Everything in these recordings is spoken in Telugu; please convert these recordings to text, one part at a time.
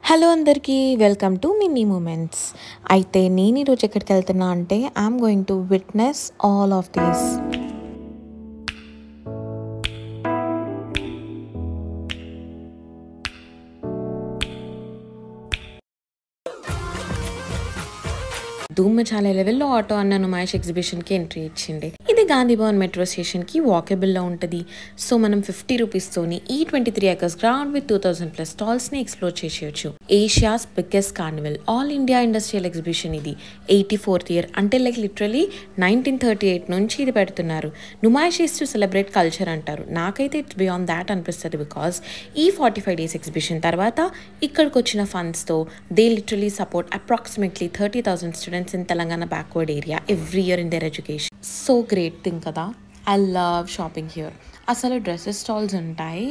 హలో అందరికీ, వెల్కమ్ టు మినీ మూమెంట్స్. అయితే నేను ఈరోజు ఎక్కడికి వెళ్తున్నా అంటే I'm going to witness all of these. ధూమ్ చాలా లెవెల్లో ఆటో అన్న నుమాయిష్ ఎగ్జిబిషన్కి ఎంట్రీ ఇచ్చింది. ఇది గాంధీ భవన్ మెట్రో స్టేషన్కి వాకబుల్లో ఉంటుంది. సో మనం 50 రూపీస్తోని ఈ 23 acres గ్రౌండ్ విత్ 2000+ స్టాల్స్ని ఎక్స్ప్లోర్ చేసేయచ్చు. Asia's biggest carnival all India industrial exhibition. ఇది 84th year, అంటే లిటరలీ 1938 నుంచి ఇది పెడుతున్నారు. Numaish is to celebrate culture అంటారు. నాకైతే ఇట్స్ బియాండ్ దాట్ అనిపిస్తుంది. బికాస్ ఈ 45 days ఎగ్జిబిషన్ తర్వాత ఇక్కడికి వచ్చిన ఫండ్స్తో they literally support approximately 30,000 students in Telangana backward area every year in their education. So great thing kada. I love shopping here. అసలు డ్రెస్సెస్ స్టాల్స్ ఉంటాయి,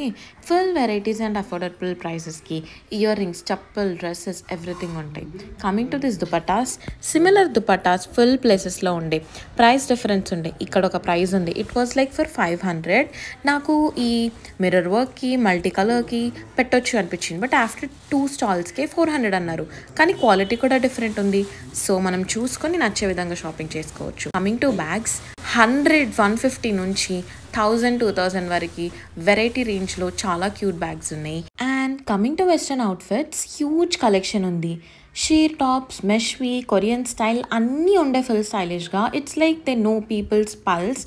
ఫుల్ వెరైటీస్ అండ్ అఫోర్డబుల్ ప్రైసెస్కి. Earrings, chappal, dresses, everything ఉంటాయి. Coming to this dupattas, similar dupattas full ప్లేసెస్లో ఉండే. ప్రైస్ డిఫరెన్స్ ఉండే. ఇక్కడ ఒక ప్రైస్ ఉంది, ఇట్ వాజ్ ఫర్ 500. నాకు ఈ మిర్రర్ వర్క్కి, మల్టీ కలర్కి పెట్టొచ్చు అనిపించింది. బట్ ఆఫ్టర్ 2 stalls-కే 400 అన్నారు. కానీ క్వాలిటీ కూడా డిఫరెంట్ ఉంది. సో మనం చూసుకొని నచ్చే విధంగా షాపింగ్ చేసుకోవచ్చు. కమింగ్ టు బ్యాగ్స్, 100, 150 నుంచి 1000, 2000 వరకు వెరైటీ రేంజ్లో చాలా క్యూట్ బ్యాగ్స్ ఉన్నాయి. And coming to western outfits, huge collection ఉంది. షీర్ టాప్స్, మెష్వి, కొరియన్ స్టైల్ అన్నీ ఉండే ఫుల్ స్టైలిష్గా. It's they know people's pulse.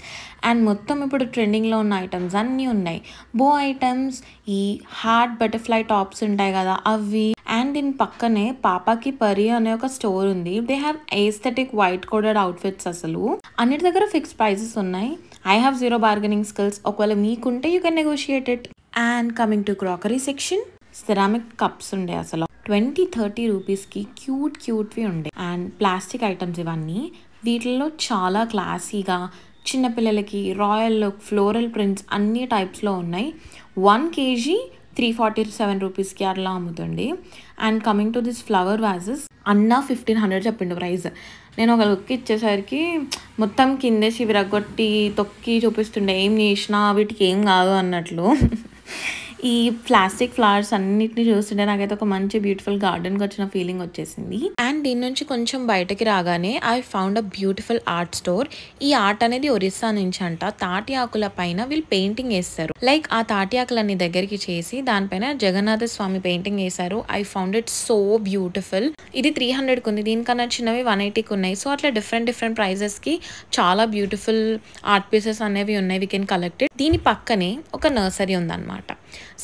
And మొత్తం ఇప్పుడు ట్రెండింగ్లో ఉన్న ఐటమ్స్ అన్నీ ఉన్నాయి. బో ఐటమ్స్, ఈ హార్ట్ బటర్ఫ్లై టాప్స్ ఉంటాయి కదా అవి. అండ్ దీని పక్కనే పాపాకి పరి అనే ఒక స్టోర్ ఉంది. They have aesthetic white coded outfits. అసలు అన్నిటి దగ్గర ఫిక్స్డ్ ప్రైజెస్ ఉన్నాయి. I have 0 bargaining skills. ఒకవేళ మీకుంటే you can negotiate it. And coming to crockery section, ceramic cups ఉండే. అసలు 20-30 రూపీస్కి క్యూట్వి ఉండే. అండ్ ప్లాస్టిక్ ఐటమ్స్ ఇవన్నీ. వీటిల్లో చాలా క్లాసీగా చిన్నపిల్లలకి రాయల్ లుక్, ఫ్లోరల్ ప్రింట్స్ అన్ని టైప్స్లో ఉన్నాయి. 1 kg 347 రూపీస్కి అట్లా అమ్ముతుంది. And coming to this flower vases, అన్న 1500 చెప్పిండు ప్రైస్. నేను ఒక లుక్ ఇచ్చేసరికి మొత్తం కిందేసి విరగొట్టి తొక్కి చూపిస్తుండే, ఏం చేసినా వీటికి ఏం కాదు అన్నట్లు. ఈ ప్లాస్టిక్ ఫ్లవర్స్ అన్నిటిని చూస్తుంటే నాకైతే ఒక మంచి బ్యూటిఫుల్ గార్డెన్కి వచ్చిన ఫీలింగ్ వచ్చేసింది. అండ్ దీని నుంచి కొంచెం బయటకి రాగానే I found a beautiful art store. ఈ ఆర్ట్ అనేది ఒరిస్సా నుంచి అంట. తాటి ఆకుల పైన వీళ్ళు పెయింటింగ్ వేస్తారు. ఆ తాటి ఆకులన్నీ దగ్గరికి చేసి దానిపైన జగన్నాథ స్వామి పెయింటింగ్ వేశారు. I found it so beautiful. ఇది 300కి ఉంది, దీనికన్నా చిన్నవి 180కి ఉన్నాయి. సో అట్లా డిఫరెంట్ ప్రైజెస్కి చాలా బ్యూటిఫుల్ ఆర్ట్ పీసెస్ అనేవి ఉన్నాయి. We can collect it. దీని పక్కనే ఒక నర్సరీ ఉందన్నమాట.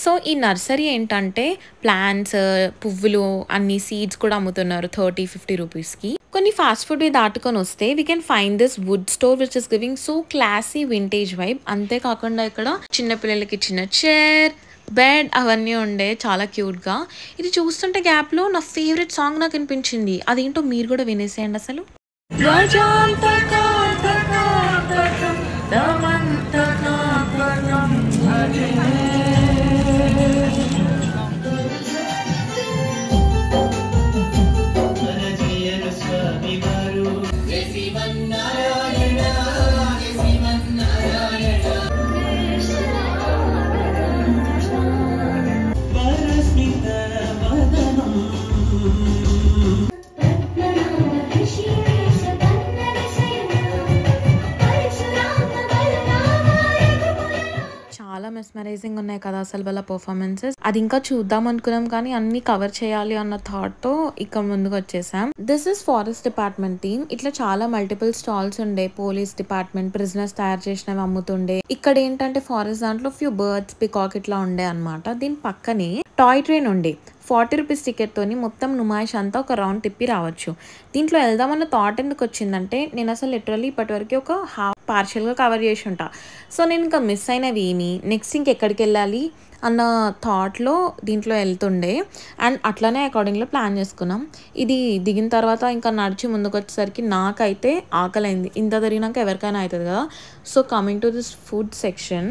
సో ఈ నర్సరీ ఏంటంటే ప్లాంట్స్, పువ్వులు, అన్ని సీడ్స్ కూడా అమ్ముతున్నారు 30-50 రూపీస్కి. కొన్ని ఫాస్ట్ ఫుడ్ దాటుకొని వస్తే we can find this wood store which is giving so classy vintage vibe. అంతేకాకుండా ఇక్కడ చిన్నపిల్లలకి చిన్న చైర్, బెడ్ అవన్నీ ఉండే, చాలా క్యూట్గా. ఇది చూస్తుంటే గ్యాప్లో నా ఫేవరెట్ సాంగ్ నాకు అనిపించింది. అదేంటో మీరు కూడా వినేసేయండి. అసలు చాలా మెస్మరైజింగ్ ఉన్నాయి కదా అసలు వాళ్ళ పర్ఫార్మెన్సెస్. అది ఇంకా చూద్దాం అనుకున్నాం కానీ అన్ని కవర్ చేయాలి అన్న థాట్ తో ఇక్కడ ముందుకు వచ్చేసాం. This is forest department team. ఇట్లా చాలా మల్టిపుల్ స్టాల్స్ ఉండే. పోలీస్ డిపార్ట్మెంట్, ప్రిజనర్స్ తయారు చేసినవి అమ్ముతుండే. ఇక్కడ ఏంటంటే ఫారెస్ట్ దాంట్లో ఫ్యూ బర్డ్స్, పికాక్ ఇట్లా ఉండే అనమాట. దీని పక్కనే టాయ్ ట్రైన్ ఉండే. 40 రూపీస్ టికెట్తోని మొత్తం నుమాయిష్ అంతా ఒక రౌండ్ తిప్పి రావచ్చు. దీంట్లో వెళ్దామన్న థాట్ ఎందుకు వచ్చిందంటే నేను అసలు లిటరల్లీ ఇప్పటివరకు ఒక పార్షియల్గా కవర్ చేసి ఉంటా. సో నేను ఇంకా మిస్ అయినవి ఏమి, నెక్స్ట్ ఇంకెక్కడికి వెళ్ళాలి అన్న థాట్లో దీంట్లో వెళ్తుండే. అండ్ అట్లానే అకార్డింగ్లో ప్లాన్ చేసుకున్నాం. ఇది దిగిన తర్వాత ఇంకా నడిచి ముందుకు వచ్చేసరికి నాకైతే ఆకలైంది. ఇంత తిరిగినాక ఎవరికైనా అవుతుంది కదా. So coming to this food section,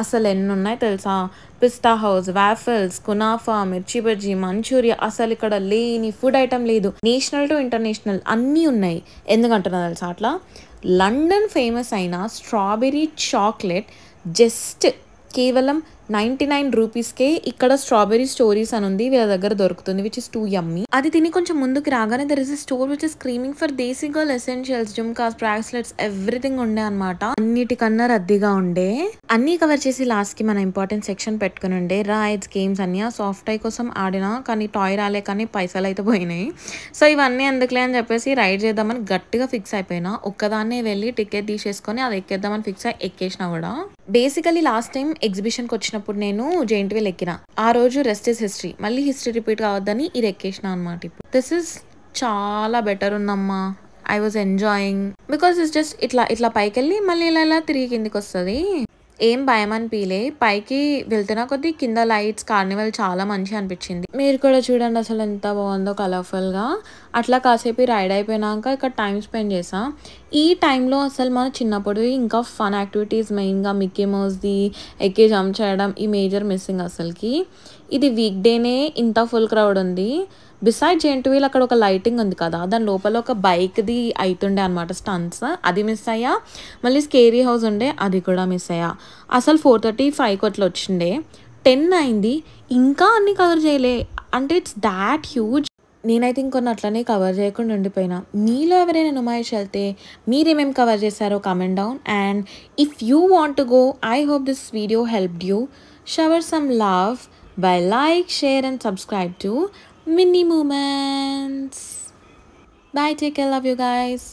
అసలు ఎన్ని ఉన్నాయి తెలుసా. పిస్తా హౌస్, వాఫల్స్, కునాఫా, మిర్చి బజ్జీ, మంచూరియా. అసలు ఇక్కడ లేని ఫుడ్ ఐటమ్ లేదు. నేషనల్ టు ఇంటర్నేషనల్ అన్నీ ఉన్నాయి. ఎందుకంటున్నా తెలుసా అట్లా. లండన్ ఫేమస్ అయిన స్ట్రాబెర్రీ చాక్లెట్ జస్ట్ కేవలం 99 రూపీస్కే ఇక్కడ స్ట్రాబెరీ స్టోరీస్ అని ఉంది వీళ్ళ దగ్గర దొరుకుతుంది, విచ్ ఇస్ టూ యమ్మీ. అది తిని కొంచెం ముందుకు రాగానే there is a store which is screaming for desi girl essentials, jhumkas, bracelets, everything ఉండే అనమాట. అన్నిటికన్నా రద్దీగా ఉండే. అన్ని కవర్ చేసి లాస్ట్ కి మన ఇంపార్టెంట్ సెక్షన్ పెట్టుకుని ఉండే రైడ్స్, గేమ్స్ అన్ని. ఆ సాఫ్ట్ టై కోసం ఆడినా కానీ టాయ్ రాలే, కానీ పైసలు అయితే పోయినాయి. సో ఇవన్నీ ఎందుకులే అని చెప్పేసి రైడ్ చేద్దామని గట్టిగా ఫిక్స్ అయిపోయినా. ఒక్కదాన్నే వెళ్ళి టికెట్ తీసేసుకొని అది ఎక్కేద్దామని ఫిక్స్ అయ్యి ఎక్కేసినా కూడా. బేసికలీ లాస్ట్ టైం ఎగ్జిబిషన్కి వచ్చినప్పుడు నేను జెయింట్ వీల్ ఎక్కిన. ఆ రోజు రెస్ట్ ఇస్ హిస్టరీ, మళ్ళీ హిస్టరీ రిపీట్ కావద్దని ఇది ఎక్కేసిన అనమాట. ఇప్పుడు దిస్ ఇస్ చాలా బెటర్ ఉందమ్మా. I was enjoying because it's just ఇట్లా పైకి వెళ్ళి మళ్ళీ ఇలా తిరిగి కిందికి వస్తుంది. ఏం భయం అనిపించలే. పైకి వెళ్తున్నా కొద్దీ కింద లైట్స్, కార్నివల్ చాలా మంచిగా అనిపించింది. మీరు కూడా చూడండి అసలు ఎంత బాగుందో కలర్ఫుల్గా. అట్లా కాసేపు రైడ్ అయిపోయినాక ఇక్కడ టైం స్పెండ్ చేసా. ఈ టైంలో అసలు మన చిన్నప్పుడు ఇంకా ఫన్ యాక్టివిటీస్, మెయిన్గా మిక్కీ మౌస్ది ఎక్కి జంప్ చేయడం, ఈ మేజర్ మిస్సింగ్ అసలుకి. ఇది వీక్ డేనే ఇంత ఫుల్ క్రౌడ్ ఉంది. బిసైడ్ జెయింట్ వీల్ అక్కడ ఒక లైటింగ్ ఉంది కదా, దాని లోపల ఒక బైక్ది అవుతుండే అనమాట స్టంట్స్, అది మిస్ అయ్యా. మళ్ళీ స్కేరీ హౌస్ ఉండే, అది కూడా మిస్ అయ్యా. అసలు 4:30, 5 అట్లా వచ్చిండే, 10 అయింది, ఇంకా అన్ని కవర్ చేయలే. అంటే ఇట్స్ దాట్ హ్యూజ్. నేనైతే ఇంకొన్ని అట్లనే కవర్ చేయకుండా ఉండిపోయినా. మీలో ఎవరైనా నుమాయిష్ వెళ్తే మీరేమేమి కవర్ చేశారో comment down. And if you want to go, I hope this video helped you. Shower some love by like, share and subscribe to Mini Moments. Bye, take care, love you guys.